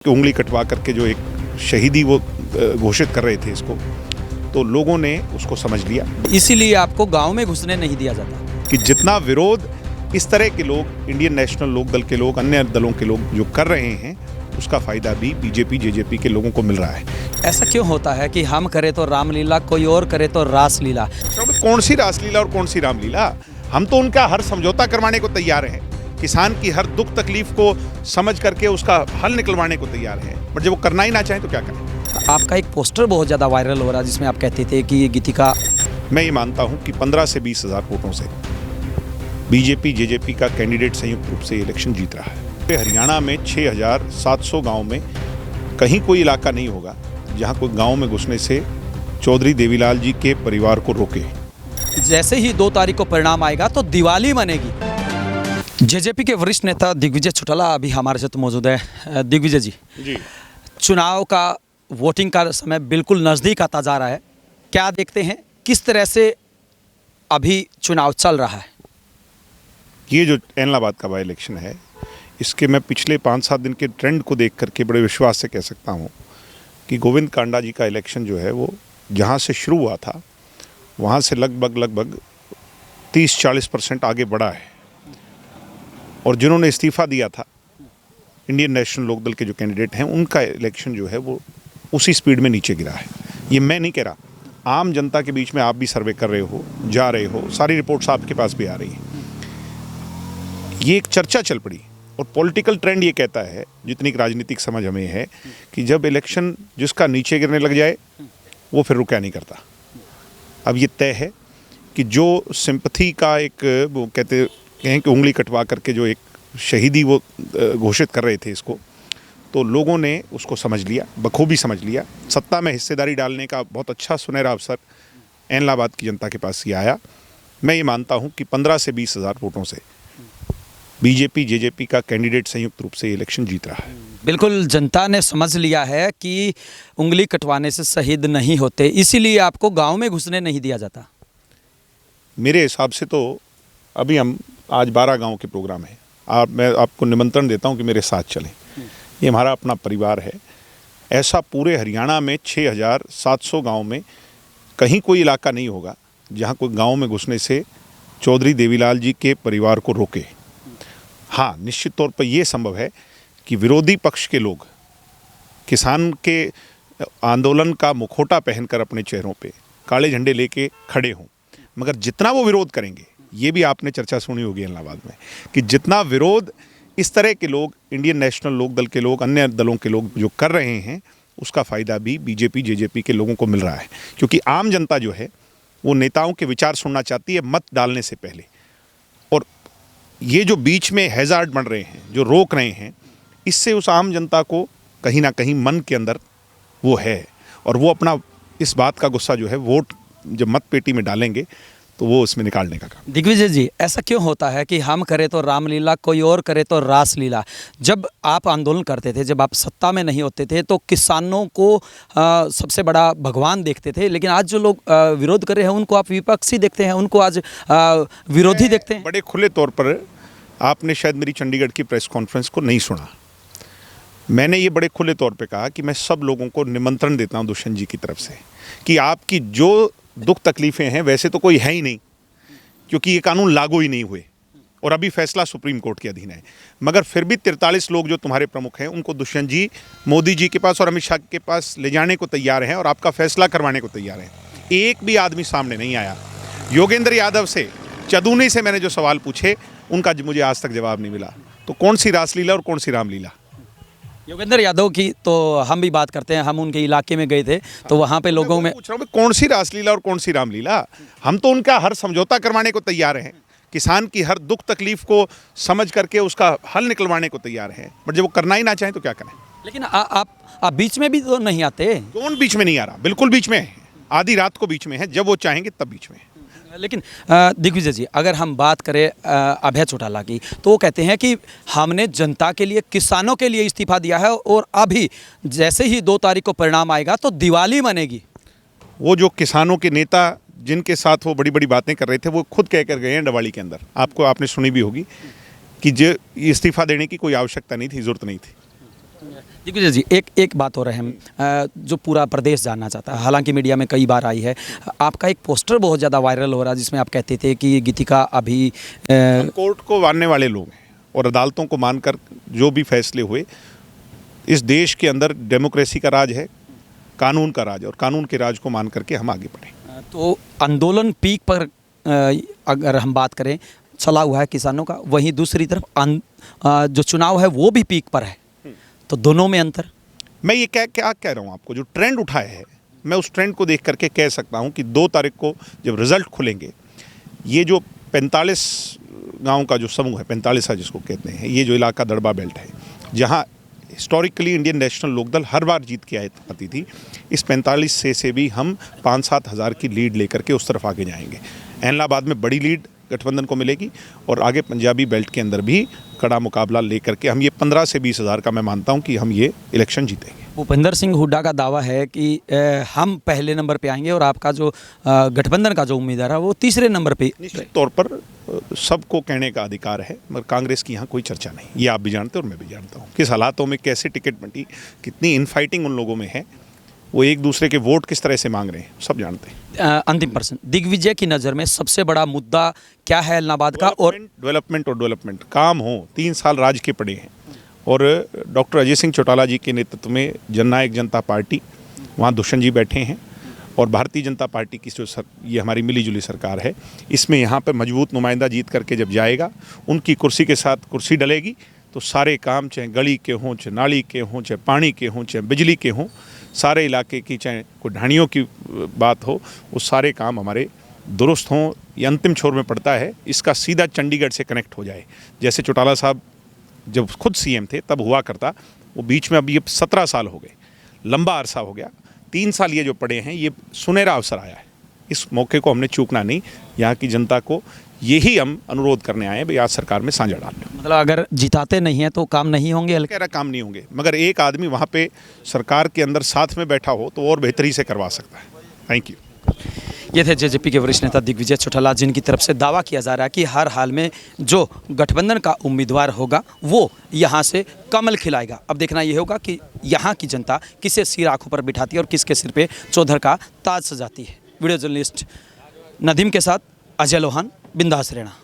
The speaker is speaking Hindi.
उंगली कटवा करके जो एक शहीदी वो घोषित कर रहे थे इसको, तो लोगों ने उसको समझ लिया। इसीलिए आपको गांव में घुसने नहीं दिया जाता कि जितना विरोध इस तरह के लोग, इंडियन नेशनल लोक दल के लोग, अन्य दलों के लोग जो कर रहे हैं, उसका फायदा भी बीजेपी जेजेपी के लोगों को मिल रहा है। ऐसा क्यों होता है कि हम करें तो रामलीला, कोई और करे तो रासलीला? कौन सी रासलीला और कौन सी रामलीला? हम तो उनका हर समझौता करवाने को तैयार हैं। किसान की हर दुख तकलीफ को समझ करके उसका हल निकलवाने को तैयार हैं। बट जब वो करना ही ना चाहें तो क्या करें? आपका एक पोस्टर बहुत ज़्यादा वायरल हो रहा है जिसमें आप कहते थे कि गीतिका, मैं ये मानता हूँ कि 15 से 20 हज़ार वोटों से बीजेपी जेजेपी का कैंडिडेट संयुक्त रूप से इलेक्शन जीत रहा है। हरियाणा में 6,700 गाँव में कहीं कोई इलाका नहीं होगा जहाँ कोई गाँव में घुसने से चौधरी देवीलाल जी के परिवार को रोके। जैसे ही 2 तारीख को परिणाम आएगा तो दिवाली मनेगी। जेजेपी के वरिष्ठ नेता दिग्विजय चौटाला अभी हमारे साथ मौजूद है। दिग्विजय जी, चुनाव का वोटिंग का समय बिल्कुल नज़दीक आता जा रहा है, क्या देखते हैं किस तरह से अभी चुनाव चल रहा है? ये जो एलनाबाद का बाई इलेक्शन है, इसके मैं पिछले 5-7 दिन के ट्रेंड को देख करके बड़े विश्वास से कह सकता हूँ कि गोविंद कांडा जी का इलेक्शन जो है वो जहाँ से शुरू हुआ था वहाँ से लगभग 30-40% आगे बढ़ा है। और जिन्होंने इस्तीफ़ा दिया था, इंडियन नेशनल लोक दल के जो कैंडिडेट हैं, उनका इलेक्शन जो है वो उसी स्पीड में नीचे गिरा है। ये मैं नहीं कह रहा, आम जनता के बीच में आप भी सर्वे कर रहे हो, जा रहे हो, सारी रिपोर्ट्स आपके पास भी आ रही हैं। ये एक चर्चा चल पड़ी और पॉलिटिकल ट्रेंड ये कहता है, जितनी राजनीतिक समझ हमें है, कि जब इलेक्शन जिसका नीचे गिरने लग जाए वो फिर रुका नहीं करता। अब ये तय है कि जो सिंपथी का एक, वो कहते हैं कि उंगली कटवा करके जो एक शहीदी वो घोषित कर रहे थे इसको, तो लोगों ने उसको समझ लिया, बखूबी समझ लिया। सत्ता में हिस्सेदारी डालने का बहुत अच्छा सुनहरा अवसर एलनाबाद की जनता के पास ये आया। मैं ये मानता हूँ कि 15 से 20 हज़ार वोटों से बीजेपी जेजेपी का कैंडिडेट संयुक्त रूप से इलेक्शन जीत रहा है। बिल्कुल, जनता ने समझ लिया है कि उंगली कटवाने से शहीद नहीं होते, इसीलिए आपको गांव में घुसने नहीं दिया जाता। मेरे हिसाब से तो अभी हम आज 12 गांव के प्रोग्राम है। मैं आपको निमंत्रण देता हूं कि मेरे साथ चलें। ये हमारा अपना परिवार है। ऐसा पूरे हरियाणा में 6,700 गांव में कहीं कोई इलाका नहीं होगा जहां कोई गांव में घुसने से चौधरी देवीलाल जी के परिवार को रोके। हाँ, निश्चित तौर पर यह संभव है कि विरोधी पक्ष के लोग किसान के आंदोलन का मुखौटा पहनकर अपने चेहरों पे काले झंडे लेके खड़े हों, मगर जितना वो विरोध करेंगे, ये भी आपने चर्चा सुनी होगी इलाहाबाद में, कि जितना विरोध इस तरह के लोग, इंडियन नेशनल लोक दल के लोग, अन्य दलों के लोग जो कर रहे हैं, उसका फ़ायदा भी बीजेपी जेजेपी के लोगों को मिल रहा है। क्योंकि आम जनता जो है वो नेताओं के विचार सुनना चाहती है मत डालने से पहले। और ये जो बीच में हैज़ार्ड बन रहे हैं, जो रोक रहे हैं, इससे उस आम जनता को कहीं ना कहीं मन के अंदर वो है, और वो अपना इस बात का गुस्सा जो है वोट जब मत पेटी में डालेंगे तो वो उसमें निकालने का काम। दिग्विजय जी, ऐसा क्यों होता है कि हम करें तो रामलीला, कोई और करे तो रासलीला? जब आप आंदोलन करते थे, जब आप सत्ता में नहीं होते थे, तो किसानों को सबसे बड़ा भगवान देखते थे, लेकिन आज जो लोग विरोध कर रहे हैं उनको आप विपक्षी देखते हैं, उनको आज विरोधी देखते हैं। बड़े खुले तौर पर आपने शायद मेरी चंडीगढ़ की प्रेस कॉन्फ्रेंस को नहीं सुना। मैंने ये बड़े खुले तौर पे कहा कि मैं सब लोगों को निमंत्रण देता हूं दुष्यंत जी की तरफ से कि आपकी जो दुख तकलीफ़ें हैं, वैसे तो कोई है ही नहीं, क्योंकि ये कानून लागू ही नहीं हुए और अभी फैसला सुप्रीम कोर्ट के अधीन है, मगर फिर भी 43 लोग जो तुम्हारे प्रमुख हैं, उनको दुष्यंत जी मोदी जी के पास और अमित शाह के पास ले जाने को तैयार हैं और आपका फैसला करवाने को तैयार हैं। एक भी आदमी सामने नहीं आया। योगेंद्र यादव से, चदूनी से मैंने जो सवाल पूछे, उनका मुझे आज तक जवाब नहीं मिला। तो कौन सी रासलीला और कौन सी रामलीला? योगेंद्र यादव की तो हम भी बात करते हैं, हम उनके इलाके में गए थे तो वहाँ पे लोगों में पूछ रहा हूँ कौन सी रासलीला और कौन सी रामलीला? हम तो उनका हर समझौता करवाने को तैयार हैं। किसान की हर दुख तकलीफ को समझ करके उसका हल निकलवाने को तैयार हैं। बट जब वो करना ही ना चाहें तो क्या करें? लेकिन आप बीच में भी तो नहीं आते। कौन बीच में नहीं आ रहा? बिल्कुल बीच में है, आधी रात को बीच में है, जब वो चाहेंगे तब बीच में है। लेकिन दिग्विजय जी, अगर हम बात करें अभय चौटाला की, तो वो कहते हैं कि हमने जनता के लिए, किसानों के लिए इस्तीफा दिया है और अभी जैसे ही 2 तारीख को परिणाम आएगा तो दिवाली मनेगी। वो जो किसानों के नेता जिनके साथ वो बड़ी बड़ी बातें कर रहे थे, वो खुद कह कर गए हैं दिवाली के अंदर। आपने सुनी भी होगी कि जो इस्तीफा देने की कोई आवश्यकता नहीं थी, ज़रूरत नहीं थी। दिग्विजय जी, एक बात हो रही है, जो पूरा प्रदेश जानना चाहता है, हालांकि मीडिया में कई बार आई है, आपका एक पोस्टर बहुत ज़्यादा वायरल हो रहा है जिसमें आप कहते थे कि गीतिका अभी हम कोर्ट को मानने वाले लोग हैं और अदालतों को मानकर जो भी फैसले हुए, इस देश के अंदर डेमोक्रेसी का राज है, कानून का राज है, और कानून के राज को मान करके हम आगे बढ़ें। तो आंदोलन पीक पर अगर हम बात करें चला हुआ है किसानों का, वहीं दूसरी तरफ जो चुनाव है वो भी पीक पर है, तो दोनों में अंतर? मैं ये क्या कह रहा हूँ आपको, जो ट्रेंड उठाया है, मैं उस ट्रेंड को देख करके कह सकता हूँ कि 2 तारीख को जब रिजल्ट खुलेंगे, ये जो 45 गांव का जो समूह है, 45 जिसको कहते हैं, ये जो इलाका दड़बा बेल्ट है, जहाँ हिस्टोरिकली इंडियन नेशनल लोकदल हर बार जीत के आती थी, इस 45 से भी हम 5-7 हज़ार की लीड लेकर के उस तरफ आगे जाएंगे। एलनाबाद में बड़ी लीड गठबंधन को मिलेगी और आगे पंजाबी बेल्ट के अंदर भी कड़ा मुकाबला लेकर के हम ये 15 से 20 हज़ार का मैं मानता हूँ कि हम ये इलेक्शन जीतेंगे। भूपेंद्र सिंह हुड्डा का दावा है कि हम पहले नंबर पे आएंगे और आपका जो गठबंधन का जो उम्मीदवार है वो तीसरे नंबर पे। निश्चित तौर पर सबको कहने का अधिकार है, मगर कांग्रेस की यहाँ कोई चर्चा नहीं, ये आप भी जानते हो और मैं भी जानता हूँ। किस हालातों में कैसे टिकट बंटी, कितनी इनफाइटिंग उन लोगों में है, वो एक दूसरे के वोट किस तरह से मांग रहे हैं, सब जानते हैं। अंतिम प्रश्न, दिग्विजय की नज़र में सबसे बड़ा मुद्दा क्या है इलाहाबाद का? और डेवलपमेंट काम हो, 3 साल राज के पड़े हैं, और डॉक्टर अजय सिंह चौटाला जी के नेतृत्व में जननायक जनता पार्टी, वहाँ दुष्यंत जी बैठे हैं, और भारतीय जनता पार्टी की जो ये हमारी मिलीजुली सरकार है, इसमें यहाँ पर मजबूत नुमाइंदा जीत करके जब जाएगा, उनकी कुर्सी के साथ कुर्सी डलेगी, तो सारे काम, चाहे गली के हों, चाहे नाली के हों, चाहे पानी के हों, चाहे बिजली के हों, सारे इलाके की, चाहे कोई ढाणियों की बात हो, वो सारे काम हमारे दुरुस्त हों। ये अंतिम छोर में पड़ता है, इसका सीधा चंडीगढ़ से कनेक्ट हो जाए, जैसे चौटाला साहब जब खुद सीएम थे तब हुआ करता, वो बीच में अभी ये 17 साल हो गए, लंबा अरसा हो गया, 3 साल ये जो पड़े हैं, ये सुनहरा अवसर आया है, इस मौके को हमने चूकना नहीं। यहाँ की जनता को यही हम अनुरोध करने आए हैं, भाई आज सरकार में साझा डाल लो। मतलब अगर जिताते नहीं हैं तो काम नहीं होंगे? कह रहा काम नहीं होंगे, मगर एक आदमी वहाँ पे सरकार के अंदर साथ में बैठा हो तो और बेहतरी से करवा सकता है। Thank you. ये थे जेजेपी के वरिष्ठ नेता दिग्विजय चौटाला, जिनकी तरफ से दावा किया जा रहा है कि हर हाल में जो गठबंधन का उम्मीदवार होगा वो यहाँ से कमल खिलाएगा। अब देखना ये होगा कि यहाँ की जनता किसे सिर आंखों पर बिठाती है और किसके सिर पे चौधर का ताज सजाती है। वीडियो जर्नलिस्ट नदीम के साथ अजय लोहान, बिंदास रहना।